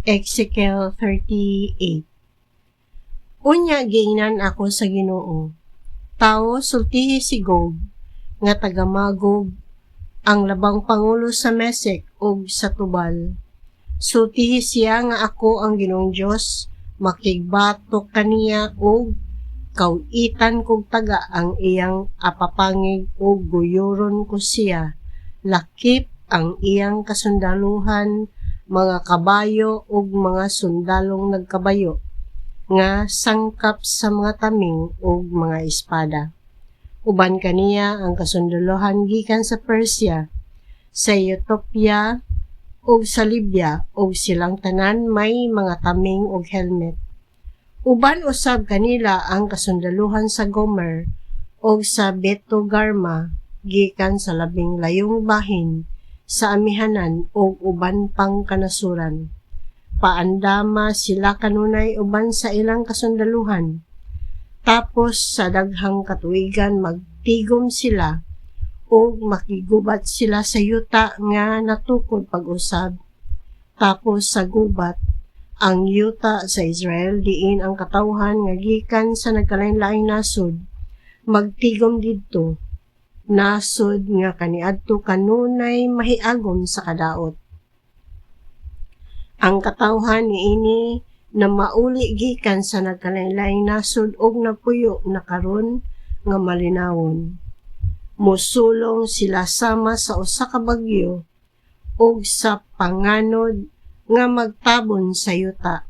Ezekiel 38. Unya giingnan ako sa Ginoo. Tao sultihi si Gog, nga taga Magog, ang labang pangulo sa Mesek ug sa Tubal. Sultihi siya nga ako ang Ginoong Dios, makigbatok kaniya ug kawitan kog taga ang iyang apapangig ug guyuron ko siya. Lakip ang iyang kasundaluhan, mga kabayo ug mga sundalong nagkabayo, nga sangkap sa mga taming ug mga espada. Uban kaniya ang kasundaluhan gikan sa Persia, sa Ethiopia ug sa Libya, ug silang tanan may mga taming ug helmet. Uban usab kanila ang kasundaluhan sa Gomer ug sa Betogarma, gikan sa labing layong bahin sa amihanan ug uban pang kanasuran. Paandama sila kanunay uban sa ilang kasundaluhan. Tapos sa daghang katuigan magtigom sila ug makigubat sila sa yuta nga natukod pag-usab. Tapos sa gubat ang yuta sa Israel diin ang katawhan nga gikan sa nagkalain-laing nasod magtigom didto, nasod nga kaniadto kanunay mahiagom sa kadaot. Ang katawhan niini na mauli gikan sa nagkalain-laing nasod ug nagpuyo na karon nga malinawon. Musulong sila sama sa usa ka bagyo ug sa panganod nga magtabon sa yuta.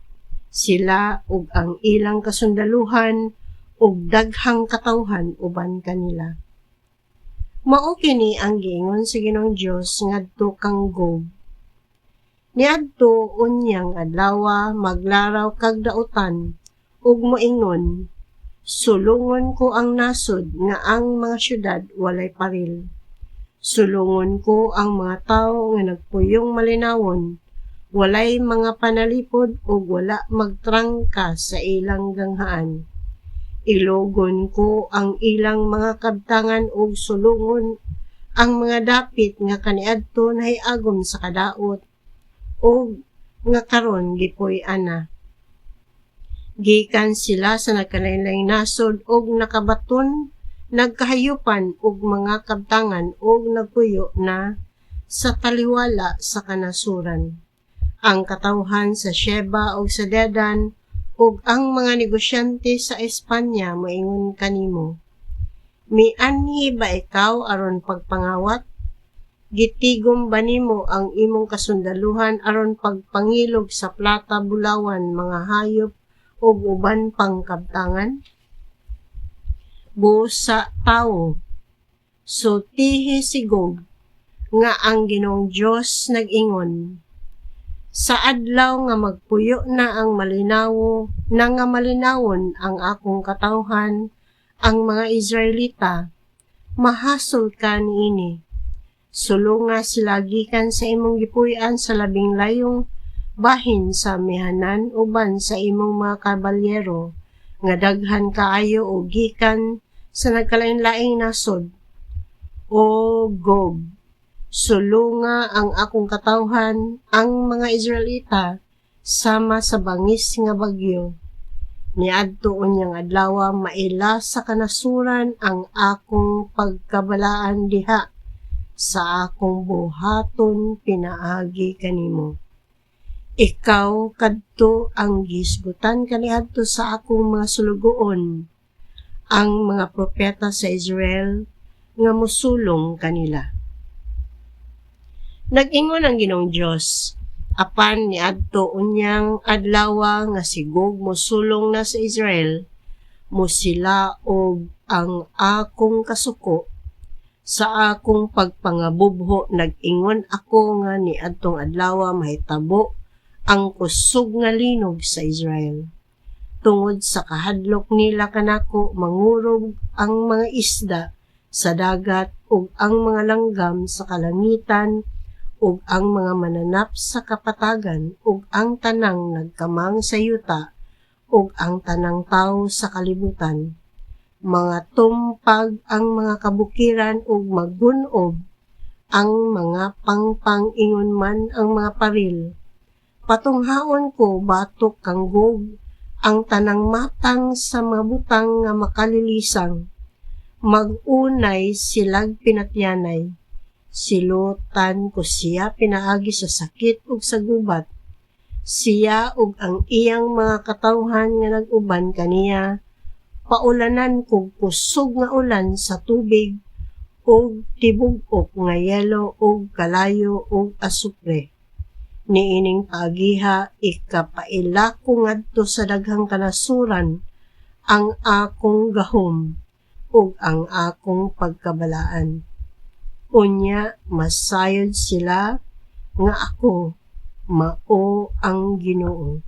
Sila ug ang ilang kasundaluhan ug daghang katawhan uban kanila. Mao kini ang giingon sa Ginoong Dios ngadto kang Gog. Niadto unyang adlaw maglaraw kag dautan ug moingon, sulungon ko ang nasod nga ang mga syudad walay paril. Sulungon ko ang mga tawo nga nagpuyong malinawon, walay mga panalipod ug wala magtrangka sa ilang ganghaan. Ilogon ko ang ilang mga kabtangan ug sulungon ang mga dapit nga kaniadto nahiagom sa kadaot ug nga karon gipuy-an na. Gikan sila sa nagkalain-laing nasod ug nakabaton, nagkahayupan ug mga kabtangan ug nagpuyo na sa taliwala sa kanasuran. Ang katawhan sa Sheba ug sa Dedan ug ang mga negosyante sa Espanya moingon kanimo, mianhi ba ikaw aron pagpangawat? Gitigom ba nimo ang imong kasundaluhan aron pagpangilog sa plata, bulawan, mga hayop ug uban pang kabtangan? Busa tawo, sultihi si Gog, nga ang Ginoong Dios nag-ingon, sa adlaw nga magpuyo na ang malinawo na nga malinawon ang akong katawhan, ang mga Israelita, mahasol ka niini. Sulunga sila gikan sa imong gipuy-an sa labing layong bahin sa mihanan uban sa imong mga kabalyero nga daghan kaayo o gikan sa nagkalain-laing nasod. O Gog, sulunga ang akong katawhan, ang mga Israelita sama sa bangis nga bagyo. Niadto unyang adlaw maila sa kanasuran ang akong pagkabalaan diha, sa akong buhaton pinaagi kanimo. Ikaw kadto ang gisgutan kaniadto sa akong mga sulugoon, ang mga propeta sa Israel nga mosulong kanila. Nag-ingon ang Ginoong Dios, apan niadto unyang adlaw nga si Gog mosulong na sa Israel, mosila og ang akong kasuko. Sa akong pagpangabubho nag-ingon ako nga niadtong adlaw mahitabo ang kusog nga linog sa Israel. Tungod sa kahadlok nila kanako mangurog ang mga isda sa dagat ug ang mga langgam sa kalangitan ug ang mga mananap sa kapatagan ug ang tanang nagkamang sa yuta ug ang tanang tawo sa kalibutan. Mga tumpag ang mga kabukiran ug magunob ang mga pangpang ingon man ang mga paril. Patunghaon ko batok kang Gog, ang tanang matang sa mabutang nga makalilisang. Mag-unay silag pinatyanay. Silutan ko siya pinaagi sa sakit ug sa gubat. Siya ug ang iyang mga katawhan nga nag-uban kaniya, paulanan kog kusog nga ulan sa tubig ug tibug-ok nga yelo ug kalayo ug asupre. Niining paagiha ikapaila ko ngadto sa daghang kanasuran ang akong gahom ug ang akong pagkabalaan. Unya masayod sila nga ako mao ang Ginoo.